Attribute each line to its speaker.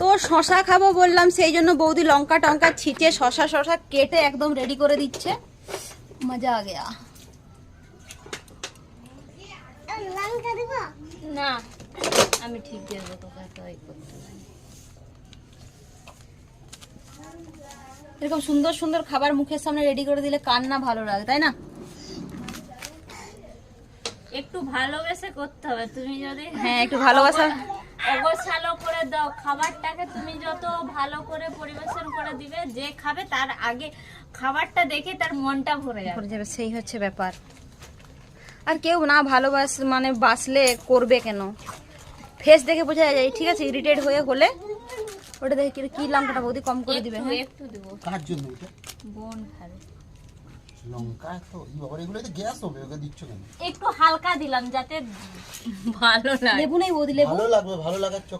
Speaker 1: তো শশা খাবো বললাম, সেই জন্য বৌদি লঙ্কা টঙ্কা ছিটে শশা শশা কেটে একদম রেডি করে দিচ্ছে। মজা আ গয়া।
Speaker 2: না আমি ঠিক দিয়ে দেবো, তোকে তো এই করতে পারি।
Speaker 1: এরকম সুন্দর সুন্দর খাবার মুখের সামনে রেডি করে দিলে কার না ভালো লাগে, তাই না?
Speaker 2: একটু ভালোবেসে করতে হবে। তুমি যদি
Speaker 1: হ্যাঁ, একটু ভালোবাসা।
Speaker 2: অগোছালো করে দাও খাবারটাকে, তুমি যত ভালো করে পরিবেশন করে দিবে, যে খাবে তার আগে খাবারটা দেখে তার মনটা ভরে যাবে।
Speaker 1: করে যাবে, সেই হচ্ছে ব্যাপার। আর কেউ না ভালোবাস মানে বাসলে করবে কেন? ফেস দেখে বোঝা যায়। ঠিক আছে, ইরিটেট হলে ওটা দেখে কি লঙ্কাটা বৌদি কম করে দিবে। হ্যাঁ,
Speaker 2: একটু দেবো,
Speaker 3: কার জন্য এটা?
Speaker 2: বোন খাবে।
Speaker 3: লঙ্কা তো বাবার এগুলো তো গ্যাস হবে, ওকে দিচ্ছ কেন?
Speaker 2: একটু হালকা দিলাম যাতে ভালো লাগে।
Speaker 1: লেবু নেই বৌদি, লেবু।
Speaker 3: ভালো লাগবে, ভালো লাগার চক্করে